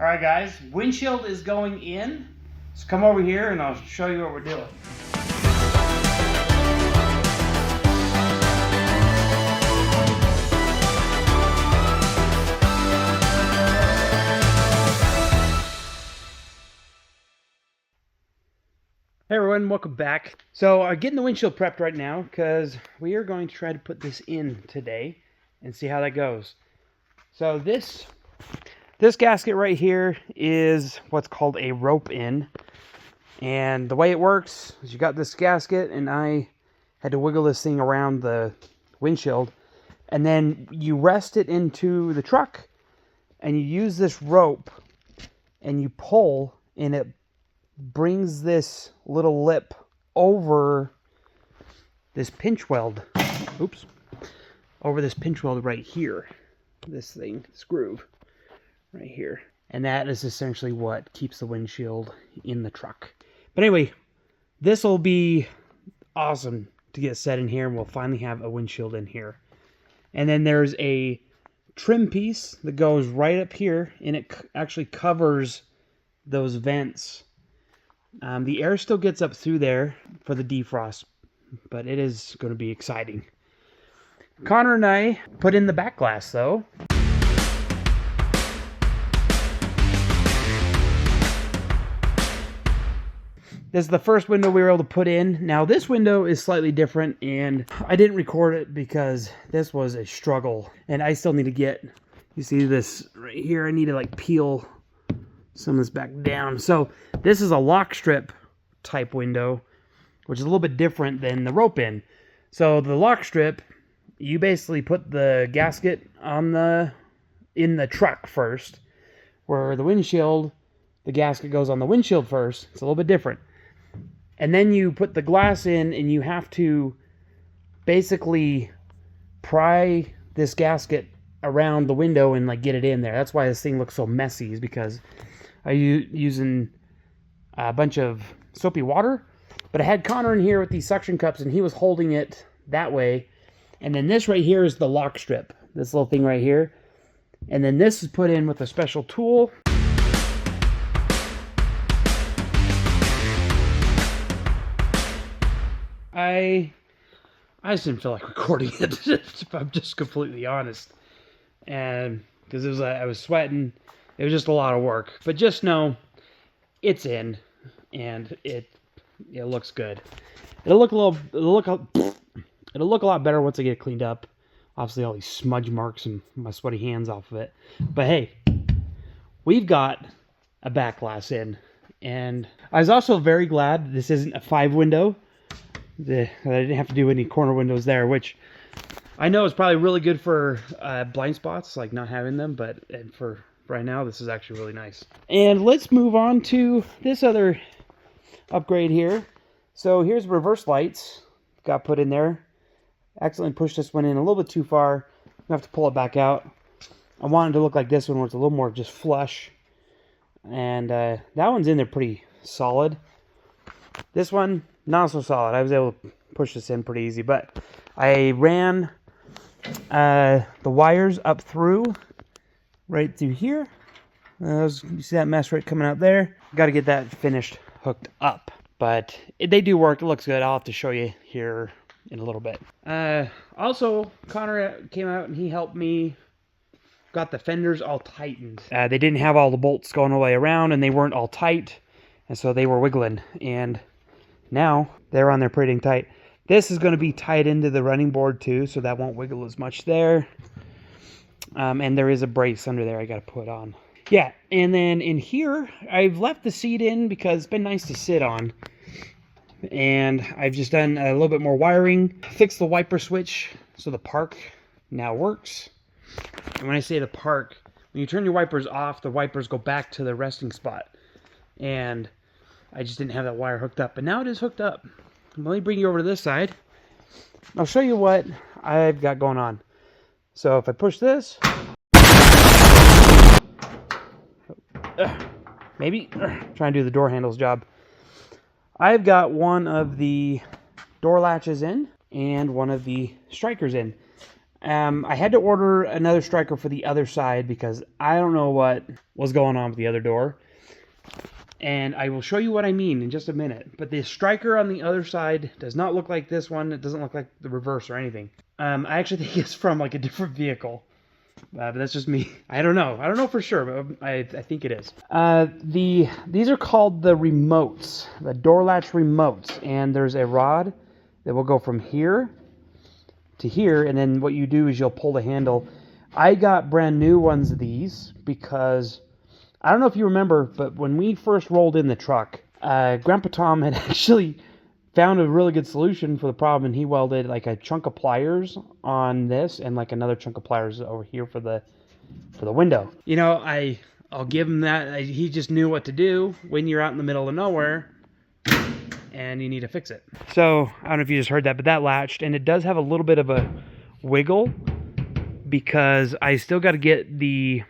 All right, guys, windshield is going in. So come over here and I'll show you what we're doing. Hey everyone, welcome back. So I'm getting the windshield prepped right now because we are going to try to put this in today and see how that goes. So this gasket right here is what's called a rope in. And the way it works is you got this gasket and I had to wiggle this thing around the windshield. And then you rest it into the truck and you use this rope and you pull and it brings this little lip over this pinch weld. Oops. Over this pinch weld right here. This thing, this groove right here. And that is essentially what keeps the windshield in the truck. But anyway, this will be awesome to get set in here, and we'll finally have a windshield in here. And then there's a trim piece that goes right up here, and it actually covers those vents. The air still gets up through there for the defrost, but it is going to be exciting. Connor and I put in the back glass, though. This is the first window we were able to put in. Now this window is slightly different, and I didn't record it because this was a struggle. And I still need to get, you see this right here, I need to like peel some of this back down. So this is a lock strip type window, which is a little bit different than the rope in. So the lock strip, you basically put the gasket on in the truck first, where the windshield, the gasket goes on the windshield first. It's a little bit different. And then you put the glass in and you have to basically pry this gasket around the window and like get it in there. That's why this thing looks so messy, is because I using a bunch of soapy water. But I had Connor in here with these suction cups and he was holding it that way. And then this right here is the lock strip. This little thing right here. And then this is put in with a special tool. I just didn't feel like recording it, if I'm just completely honest. And because I was sweating, it was just a lot of work. But just know, it's in, and it looks good. It'll look a lot better once I get it cleaned up. Obviously, all these smudge marks and my sweaty hands off of it. But hey, we've got a back glass in, and I was also very glad this isn't a 5-window. I didn't have to do any corner windows there, which I know is probably really good for blind spots, like not having them, but for right now, this is actually really nice. And let's move on to this other upgrade here. So here's reverse lights, got put in there. Accidentally pushed this one in a little bit too far. I have to pull it back out. I wanted to look like this one, where it's a little more just flush. And that one's in there pretty solid. This one, not so solid. I was able to push this in pretty easy, but I ran the wires up through, right through here. You see that mesh right coming out there? Got to get that finished, hooked up. But they do work. It looks good. I'll have to show you here in a little bit. Also, Connor came out and he helped me. Got the fenders all tightened. They didn't have all the bolts going all the way around, and they weren't all tight, and so they were wiggling. And now they're on there pretty dang tight. This is going to be tied into the running board too, so that won't wiggle as much there. And there is a brace under there I got to put on. Yeah, and then in here, I've left the seat in because it's been nice to sit on. And I've just done a little bit more wiring. Fixed the wiper switch so the park now works. And when I say the park, when you turn your wipers off, the wipers go back to the resting spot. And I just didn't have that wire hooked up, but now it is hooked up. Let me bring you over to this side. I'll show you what I've got going on. So if I push this, maybe trying to do the door handles job. I've got one of the door latches in and one of the strikers in. I had to order another striker for the other side because I don't know what was going on with the other door. And I will show you what I mean in just a minute. But the striker on the other side does not look like this one. It doesn't look like the reverse or anything. I actually think it's from like a different vehicle. But that's just me. I don't know. I don't know for sure, but I think it is. These are called the remotes, the door latch remotes. And there's a rod that will go from here to here. And then what you do is you'll pull the handle. I got brand new ones of these because I don't know if you remember, but when we first rolled in the truck, Grandpa Tom had actually found a really good solution for the problem, and he welded like a chunk of pliers on this and like another chunk of pliers over here for the window. You know, I'll give him that. He just knew what to do when you're out in the middle of nowhere and you need to fix it. So I don't know if you just heard that, but that latched, and it does have a little bit of a wiggle because I still got to get the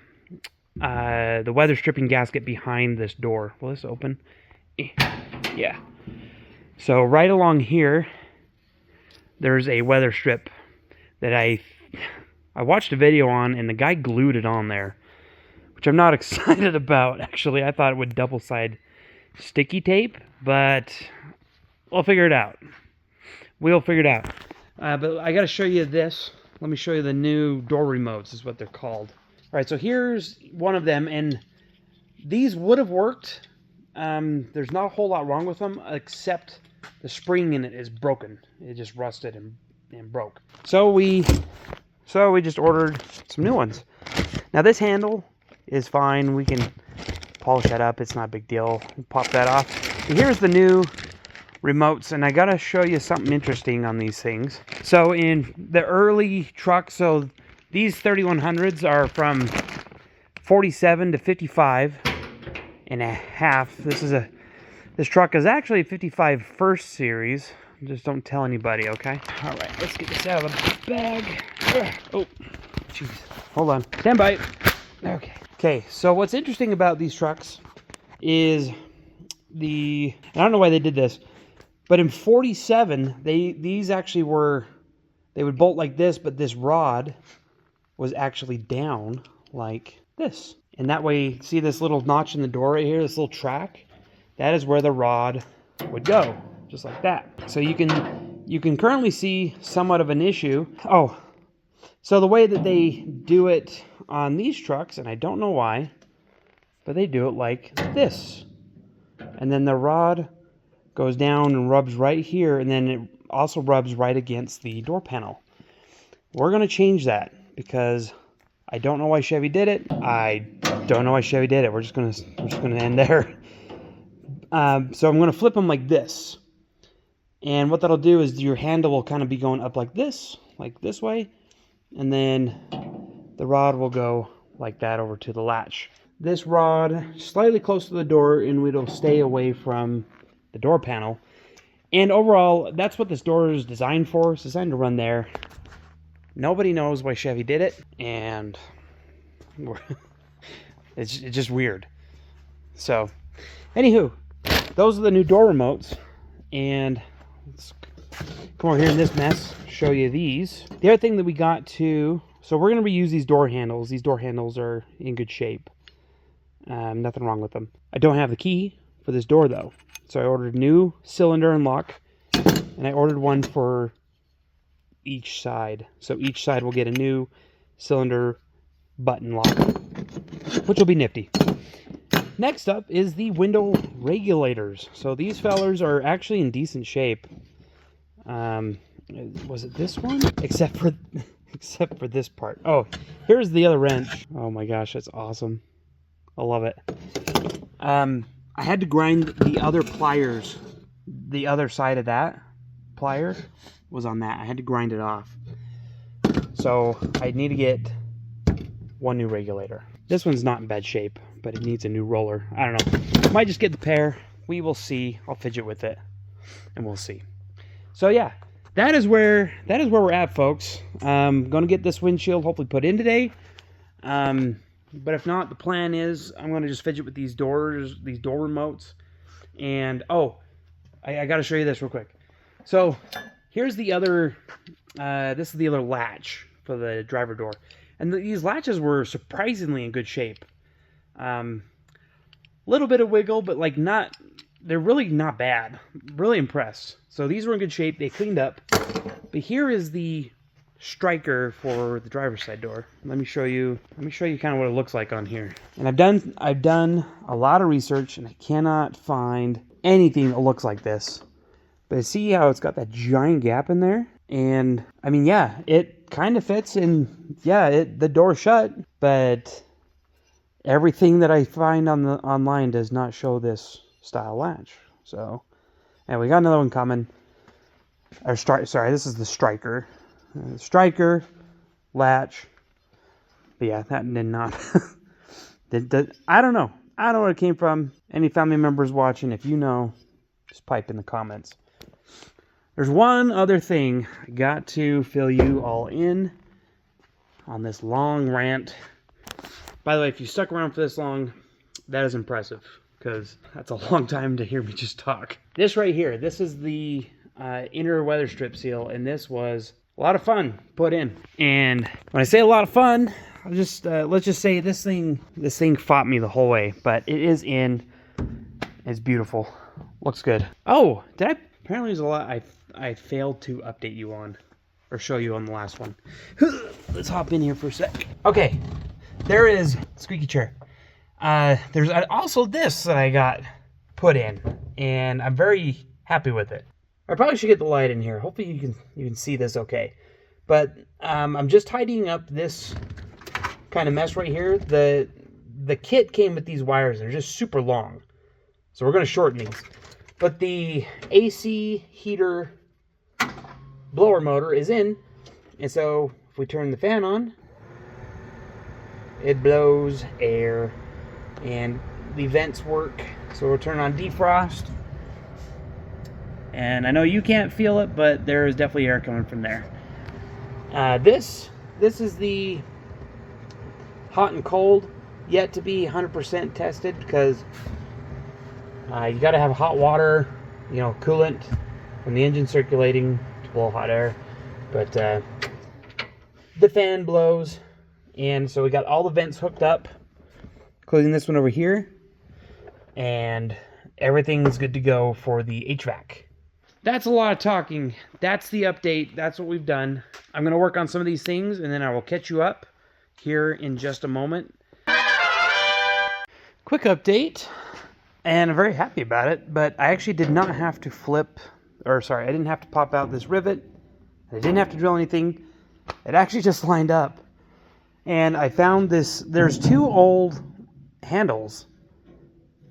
weather stripping gasket behind this door. Will this open? Yeah. So right along here, there's a weather strip that I watched a video on, and the guy glued it on there, which I'm not excited about. Actually, I thought it would double-side sticky tape, but we'll figure it out. We'll figure it out. But I got to show you this. Let me show you the new door remotes, is what they're called. All right, so here's one of them, and these would have worked. There's not a whole lot wrong with them, except the spring in it is broken. It just rusted and broke. So we just ordered some new ones. Now this handle is fine. We can polish that up. It's not a big deal. Pop that off. And here's the new remotes, and I gotta show you something interesting on these things. So in the early trucks, so these 3100s are from 47 to 55 and a half. This truck is actually a 55 first series. Just don't tell anybody, okay? All right, let's get this out of the bag. Oh, jeez. Hold on. Stand by. Okay. Okay, so what's interesting about these trucks is I don't know why they did this, but in 47, these actually were, they would bolt like this, but this rod was actually down like this. And that way, see this little notch in the door right here, this little track? That is where the rod would go, just like that. So you can currently see somewhat of an issue. Oh, so the way that they do it on these trucks, and I don't know why, but they do it like this. And then the rod goes down and rubs right here, and then it also rubs right against the door panel. We're going to change that because I don't know why Chevy did it. I don't know why Chevy did it. We're just gonna end there. So I'm gonna flip them like this, and what that'll do is your handle will kind of be going up like this way, and then the rod will go like that over to the latch. This rod slightly close to the door, and it'll stay away from the door panel. And overall, that's what this door is designed for. It's designed to run there. Nobody knows why Chevy did it, and it's just weird. So, anywho, those are the new door remotes, and let's come over here in this mess, show you these. The other thing that we got to, so we're going to reuse these door handles. These door handles are in good shape. Nothing wrong with them. I don't have the key for this door, though. So I ordered a new cylinder and lock, and I ordered one for each side. So each side will get a new cylinder button lock, which will be nifty. Next up is the window regulators. So these fellers are actually in decent shape. Was it this one? Except for this part. Oh, here's the other wrench. Oh my gosh, that's awesome. I love it. I had to grind the other pliers. The other side of that plier was on that. I had to grind it off. So I need to get one new regulator. This one's not in bad shape, but it needs a new roller. I don't know. Might just get the pair. We will see. I'll fidget with it, and we'll see. So yeah, that is where we're at, folks. Gonna get this windshield hopefully put in today. But if not, the plan is I'm gonna just fidget with these doors, these door remotes, and oh, I gotta show you this real quick. So here's the other. This is the other latch for the driver door. And these latches were surprisingly in good shape. Little bit of wiggle, but like not, they're really not bad. Really impressed. So these were in good shape. They cleaned up. But here is the striker for the driver's side door. Let me show you kind of what it looks like on here. And I've done a lot of research, and I cannot find anything that looks like this. But see how it's got that giant gap in there? And I mean, yeah, it kind of fits, and yeah, the door's shut, but everything that I find online does not show this style latch. So, and we got another one coming. Sorry, this is the striker. Striker, latch. But yeah, that did not. I don't know. I don't know where it came from. Any family members watching, if you know, just pipe in the comments. There's one other thing I got to fill you all in on this long rant. By the way, if you stuck around for this long, that is impressive, because that's a long time to hear me just talk. This right here, this is the inner weather strip seal, and this was a lot of fun put in. And when I say a lot of fun, I'll just let's just say this thing fought me the whole way, but it is in. It's beautiful. Looks good. Oh, apparently there's a lot I failed to update you on, or show you on the last one. Let's hop in here for a sec. Okay, there is squeaky chair. There's also this that I got put in, and I'm very happy with it. I probably should get the light in here. Hopefully you can see this okay. But I'm just tidying up this kind of mess right here. The kit came with these wires. They're just super long, so we're going to shorten these. But the AC heater blower motor is in, and so if we turn the fan on, it blows air, and the vents work. So we'll turn on defrost, and I know you can't feel it, but there is definitely air coming from there. This is the hot and cold, yet to be 100% tested, because you got to have hot water, coolant from the engine circulating to blow hot air. But the fan blows, and so we got all the vents hooked up, including this one over here, and everything's good to go for the HVAC. That's a lot of talking. That's the update. That's what we've done. I'm going to work on some of these things, and then I will catch you up here in just a moment. Quick update, and I'm very happy about it, but I actually did not have to I didn't have to pop out this rivet. I didn't have to drill anything. It actually just lined up. And I found this, there's two old handles,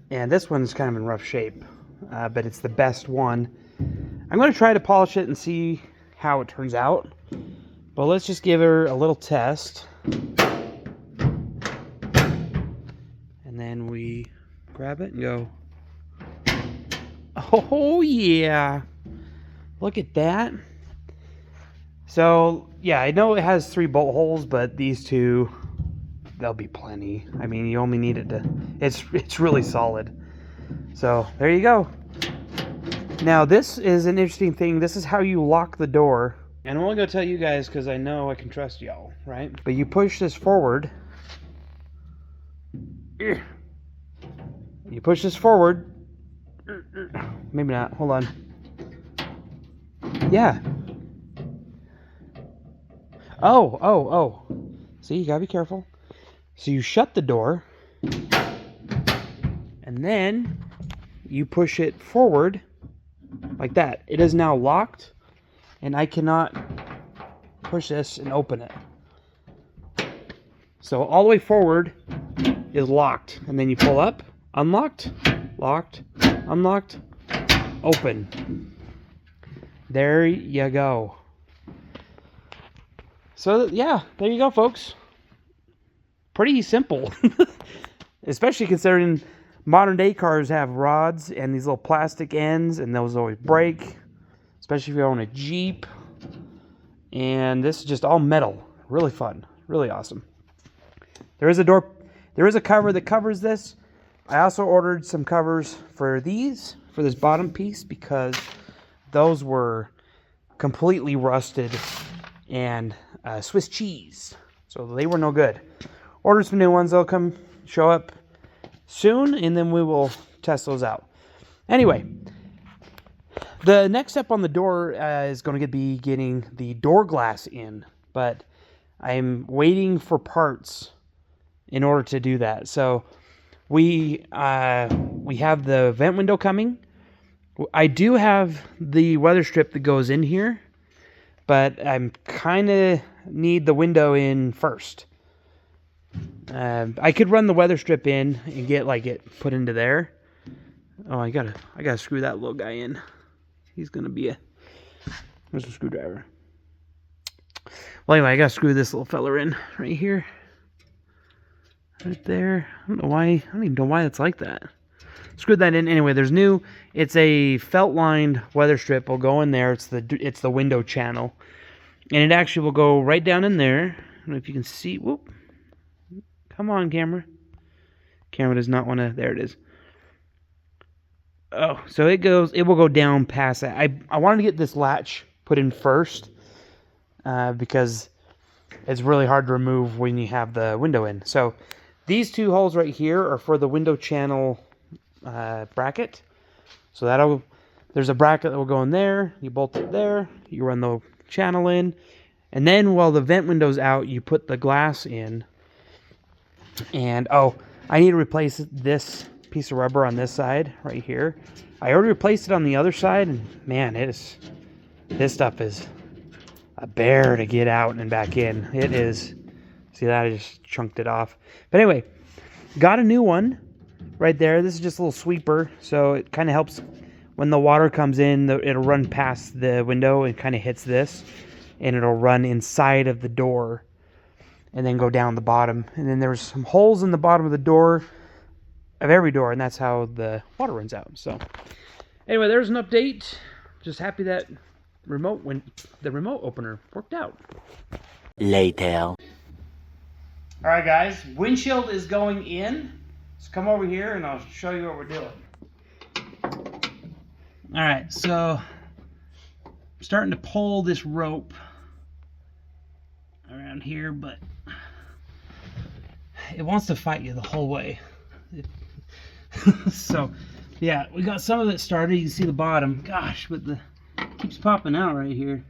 and this one's kind of in rough shape, but it's the best one. I'm going to try to polish it and see how it turns out, but let's just give her a little test. And then we grab it and go, oh yeah, look at that. So yeah, I know it has 3 bolt holes, but these two, they'll be plenty. I mean, you only need it to, it's really solid. So there you go. Now this is an interesting thing. This is how you lock the door. And I'm only going to tell you guys because I know I can trust y'all, right? But you push this forward. You push this forward. Maybe not. Hold on. Yeah. Oh. See, you gotta be careful. So you shut the door. And then you push it forward like that. It is now locked, and I cannot push this and open it. So all the way forward is locked, and then you pull up, unlocked, locked, unlocked, open. There you go. So yeah, there you go, folks. Pretty simple. Especially considering modern day cars have rods and these little plastic ends, and those always break, especially if you own a Jeep. And this is just all metal. Really fun. Really awesome. There is a cover that covers this. I also ordered some covers for this bottom piece, because those were completely rusted, and Swiss cheese. So they were no good. Ordered some new ones. They'll come show up soon, and then we will test those out. Anyway, the next step on the door is going to be getting the door glass in, but I'm waiting for parts in order to do that. So we have the vent window coming. I do have the weather strip that goes in here, but I'm kind of need the window in first. I could run the weather strip in and get like it put into there. Oh, I gotta screw that little guy in. He's gonna be where's the screwdriver? Well, anyway, I gotta screw this little fella in right here, right there. I don't even know why it's like that. Screw that in anyway. There's new. It's a felt lined weather strip. Will go in there. It's the window channel, and it actually will go right down in there. I don't know if you can see. Whoop. Come on, camera. Camera does not want to. There it is. Oh, so it will go down past that. I wanted to get this latch put in first because it's really hard to remove when you have the window in. So these two holes right here are for the window channel bracket. So there's a bracket that will go in there. You bolt it there. You run the channel in, and then while the vent window's out, you put the glass in. And oh, I need to replace this piece of rubber on this side right here. I already replaced it on the other side, and man, this stuff is a bear to get out and back in. It is. See that? I just chunked it off. But anyway, got a new one right there. This is just a little sweeper, so it kind of helps when the water comes in. It'll run past the window and kind of hits this, and it'll run inside of the door and then go down the bottom. And then there's some holes in the bottom of the door, of every door, and that's how the water runs out. So anyway, there's an update. Just happy that the remote opener worked out. Later. All right, guys, windshield is going in. So come over here and I'll show you what we're doing. All right, so I'm starting to pull this rope around here, but it wants to fight you the whole way. So yeah, we got some of it started. You can see the bottom. Gosh, but it keeps popping out right here.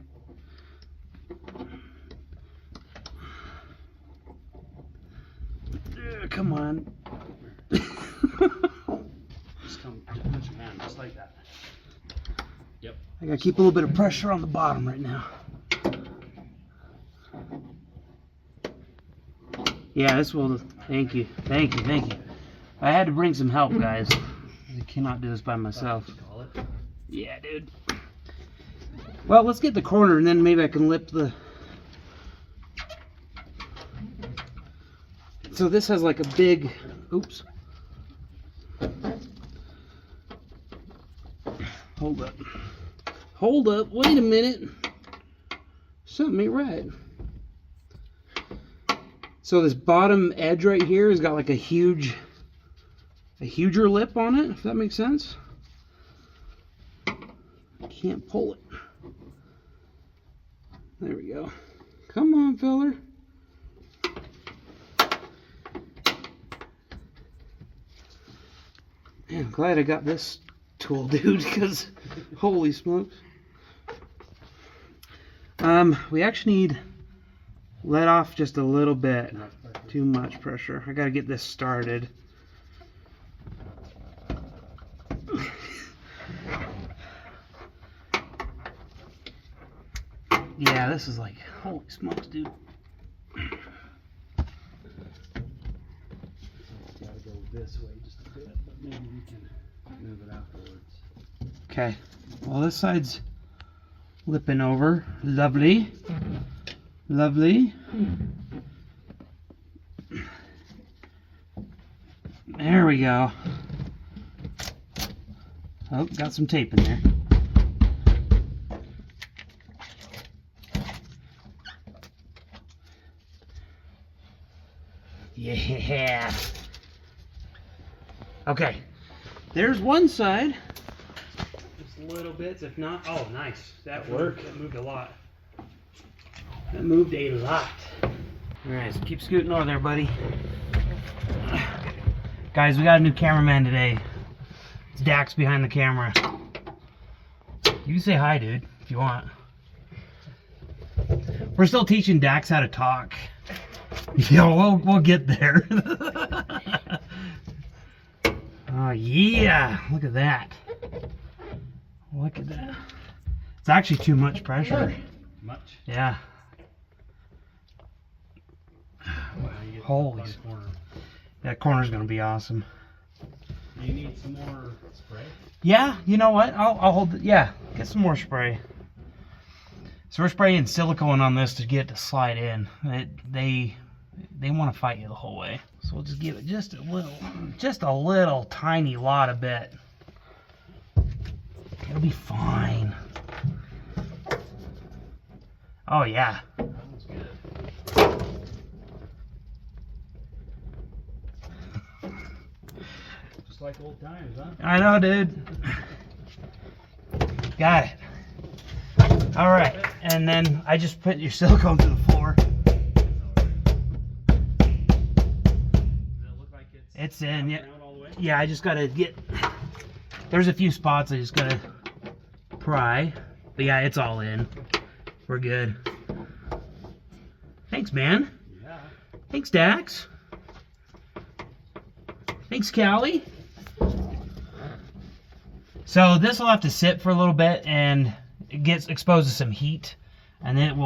Come on. Just put your hand just like that. Yep. I gotta keep a little bit of pressure on the bottom right now. Yeah, this will. Thank you. I had to bring some help, guys. I cannot do this by myself. Yeah, dude. Well, let's get the corner, and then maybe I can lip the. So this has like a big. Oops. Hold up. Hold up. Wait a minute. Something ain't right. So this bottom edge right here has got like a huger lip on it, if that makes sense. I can't pull it. There we go. Come on, feller. Man, I'm glad I got this tool, dude, because holy smokes. We actually need let off just a little bit. Too much pressure. I gotta get this started. Yeah, this is like, holy smokes, dude. Gotta go this way just a bit, but maybe we can move it afterwards. Okay. Well, this side's lipping over. Lovely. Lovely. There we go. Oh, got some tape in there. Yeah. Okay. There's one side. Just little bits, if not. Oh, nice. That worked. It moved a lot. That moved a lot. Alright, so keep scooting over there, buddy. Guys, we got a new cameraman today. It's Dax behind the camera. You can say hi, dude, if you want. We're still teaching Dax how to talk. Yeah, we'll get there. Oh yeah, look at that. Look at that. It's actually too much pressure. Much? Yeah. Holy. Corner. That corner's gonna be awesome. Do you need some more spray? Yeah, you know what? I'll hold it. Yeah, get some more spray. So we're spraying silicone on this to get it to slide in. They want to fight you the whole way. So we'll just give it just a little tiny lot of bit. It'll be fine. Oh yeah. That one's good. Just like old times, huh? I know, dude. Got it. All right, and then I just put your silicone to the floor. It's in, yeah. Yeah, I just gotta get. There's a few spots I just gotta pry, but yeah, it's all in. We're good. Thanks, man. Yeah. Thanks, Dax. Thanks, Callie. So this will have to sit for a little bit, and it gets exposed to some heat, and then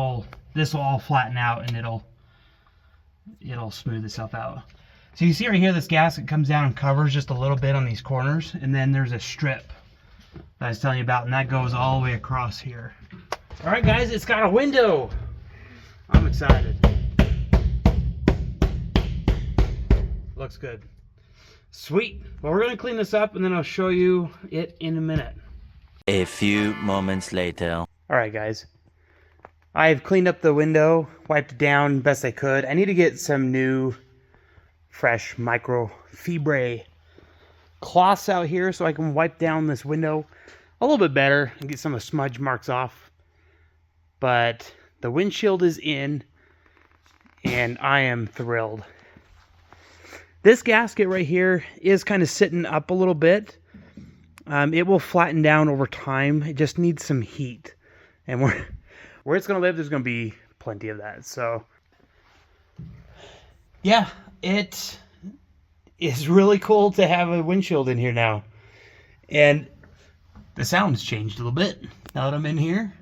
this will all flatten out, and it'll smooth itself out. So you see right here, this gasket comes down and covers just a little bit on these corners, and then there's a strip that I was telling you about, and that goes all the way across here. All right, guys, it's got a window. I'm excited. Looks good. Sweet. Well, we're gonna clean this up, and then I'll show you it in a minute. A few moments later. All right, guys. I've cleaned up the window, wiped it down best I could. I need to get some new fresh microfibre cloths out here so I can wipe down this window a little bit better and get some of the smudge marks off. But the windshield is in, and I am thrilled. This gasket right here is kind of sitting up a little bit. It will flatten down over time. It just needs some heat, and where it's going to live, there's going to be plenty of that. So yeah, it is really cool to have a windshield in here now. And the sound's changed a little bit now that I'm in here.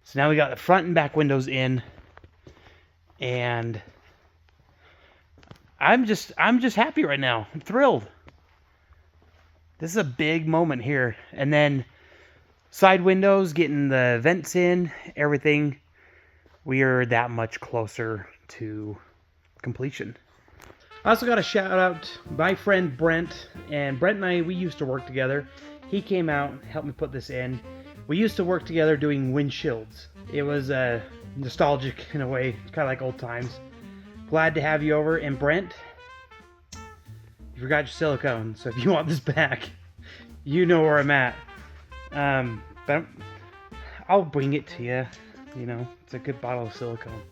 So now we got the front and back windows in, and I'm just happy right now. I'm thrilled. This is a big moment here. And then side windows, getting the vents in, everything. We are that much closer to completion. I also got a shout out my friend Brent. And Brent and I, we used to work together. He came out, helped me put this in. We used to work together doing windshields. It was nostalgic in a way, kind of like old times. Glad to have you over. And Brent, you forgot your silicone, so if you want this back, you know where I'm at. But I'll bring it to you. You know, it's a good bottle of silicone.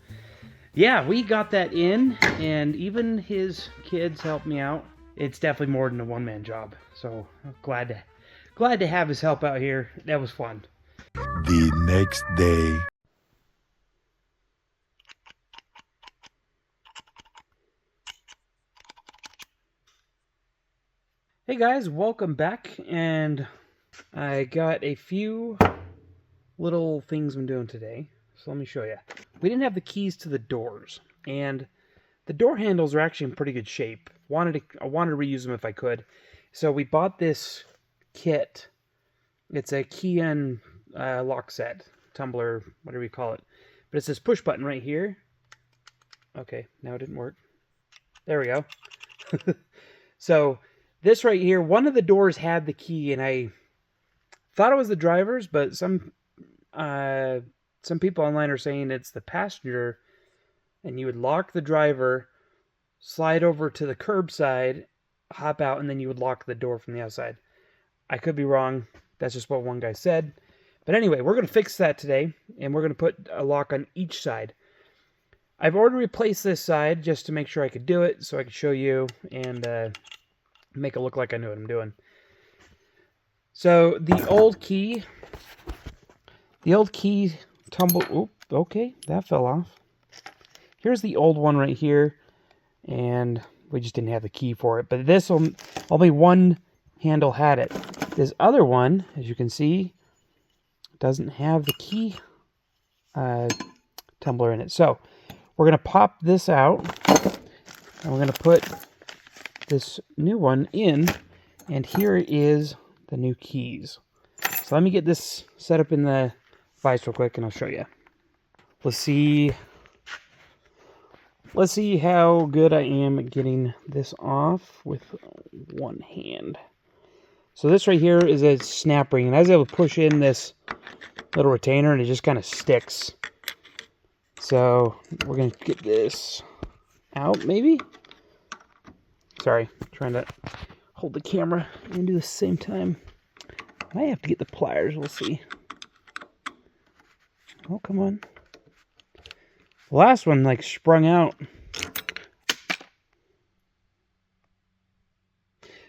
Yeah, we got that in, and even his kids helped me out. It's definitely more than a one-man job, so I'm glad to have his help out here. That was fun. The next day. Hey guys, welcome back, and I got a few little things I'm doing today, so let me show you. We didn't have the keys to the doors, and the door handles are actually in pretty good shape. I wanted to reuse them if I could, so we bought this kit. It's a key and lock set, tumbler, whatever you call it, but it's this push button right here. Okay, now it didn't work. There we go. So this right here, one of the doors had the key, and I thought it was the driver's, but some people online are saying it's the passenger, and you would lock the driver, slide over to the curbside, hop out, and then you would lock the door from the outside. I could be wrong. That's just what one guy said. But anyway, we're going to fix that today, and we're going to put a lock on each side. I've already replaced this side just to make sure I could do it, so I could show you and make it look like I knew what I'm doing. So the old key tumbled. Oop, okay, that fell off. Here's the old one right here, and we just didn't have the key for it. But this will only one handle had it. This other one, as you can see, doesn't have the key tumbler in it. So we're going to pop this out, and we're going to put this new one in, and here is the new keys. So let me get this set up in the vise real quick, and I'll show you. Let's see how good I am at getting this off with one hand. So this right here is a snap ring, and I was able to push in this little retainer, and it just kind of sticks. So we're going to get this out, maybe? Sorry, trying to hold the camera and do this at the same time. I might have to get the pliers, we'll see. Oh, come on. The last one, like, sprung out.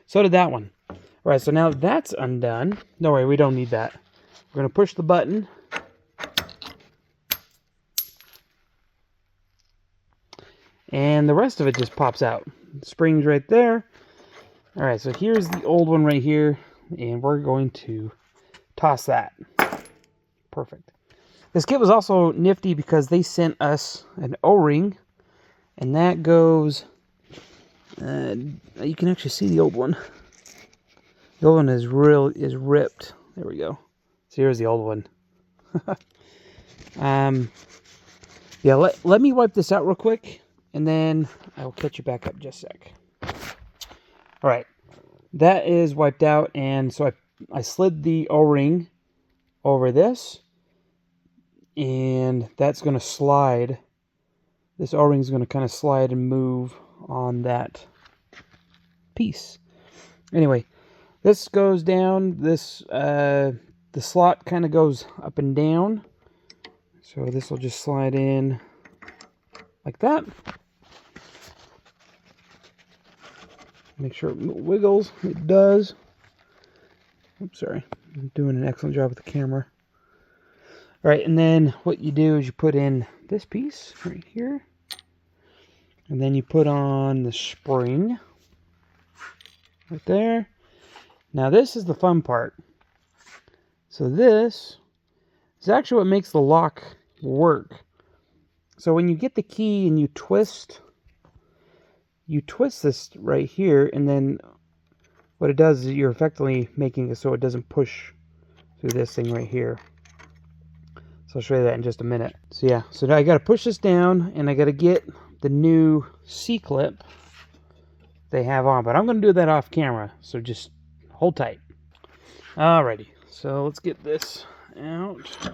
So did that one. All right, so now that's undone. No worry, we don't need that. We're going to push the button. And the rest of it just pops out. The spring's right there. All right, so here's the old one right here. And we're going to toss that. Perfect. This kit was also nifty because they sent us an O-ring. And that goes... you can actually see the old one. The old one is ripped. There we go. So here's the old one. Yeah, let me wipe this out real quick, and then I will catch you back up just a sec. All right, that is wiped out, and so I slid the O-ring over this, and that's going to slide. This O-ring is going to kind of slide and move on that piece. Anyway, this goes down. This the slot kind of goes up and down. So this will just slide in like that. Make sure it wiggles. It does. Oops, sorry. I'm doing an excellent job with the camera. All right, and then what you do is you put in this piece right here. And then you put on the spring right there. Now this is the fun part. So this is actually what makes the lock work. So when you get the key and you twist this right here, and then what it does is you're effectively making it so it doesn't push through this thing right here. So I'll show you that in just a minute. So yeah, so now I got to push this down, and I got to get the new C-clip they have on, but I'm going to do that off camera, so just hold tight. Alrighty, so let's get this out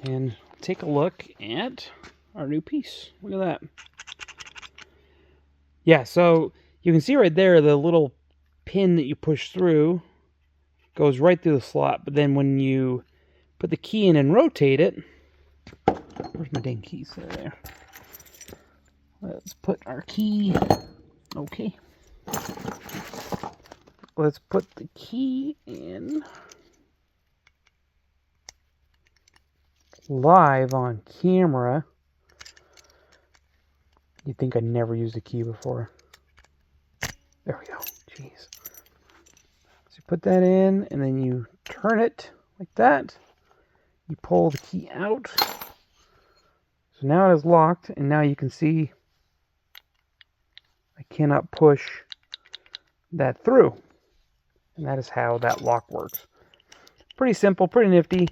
and take a look at our new piece. Look at that. Yeah, so you can see right there the little pin that you push through goes right through the slot, but then when you put the key in and rotate it, where's my dang keys? There. Let's put our key, okay. Let's put the key in live on camera. You'd think I never used a key before. There we go, jeez. So you put that in, and then you turn it like that. You pull the key out. So now it is locked, and now you can see I cannot push that through. And that is how that lock works. Pretty simple, pretty nifty.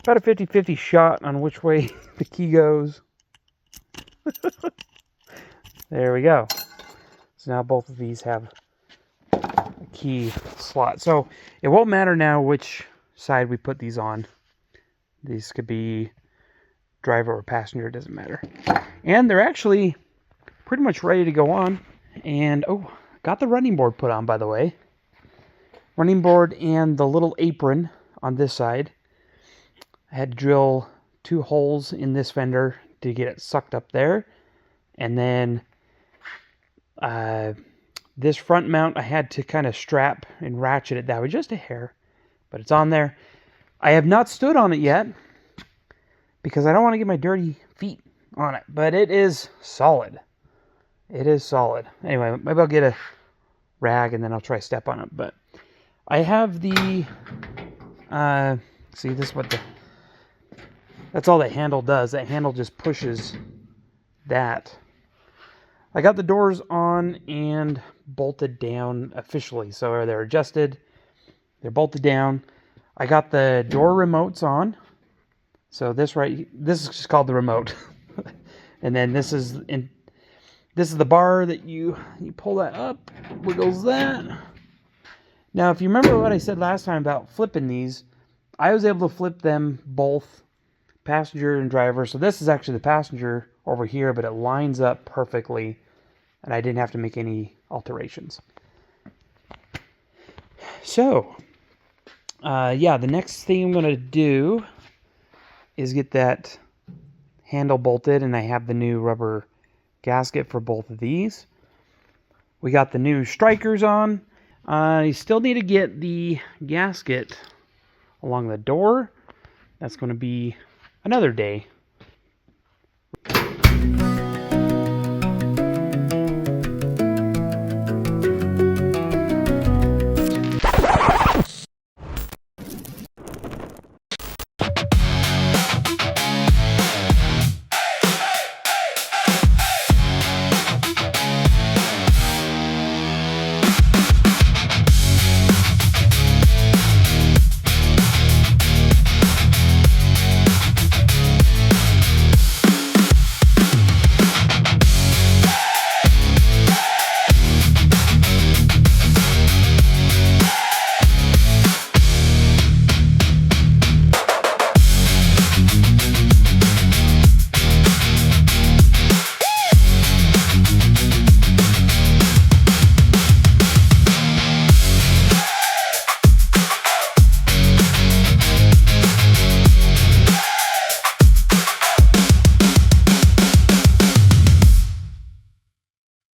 About a 50-50 shot on which way the key goes. There we go. So now both of these have a key slot. So it won't matter now which side we put these on. These could be driver or passenger, it doesn't matter. And they're actually pretty much ready to go on. And, oh, got the running board put on, by the way. Running board and the little apron on this side. I had to drill 2 holes in this fender to get it sucked up there. And then this front mount I had to kind of strap and ratchet it that way, just a hair. But it's on there. I have not stood on it yet because I don't want to get my dirty feet on it. But it is solid. It is solid. Anyway, maybe I'll get a rag and then I'll try step on it. But I have the... see, this is what the... That's all that handle does. That handle just pushes that. I got the doors on and bolted down officially. So they're adjusted. They're bolted down. I got the door remotes on. So this is just called the remote. And then this is the bar that you pull that up, wiggles that. Now, if you remember what I said last time about flipping these, I was able to flip them both passenger and driver. So this is actually the passenger over here, but it lines up perfectly, and I didn't have to make any alterations. So, yeah, the next thing I'm going to do is get that handle bolted, and I have the new rubber gasket for both of these. We got the new strikers on. I still need to get the gasket along the door. That's going to be another day.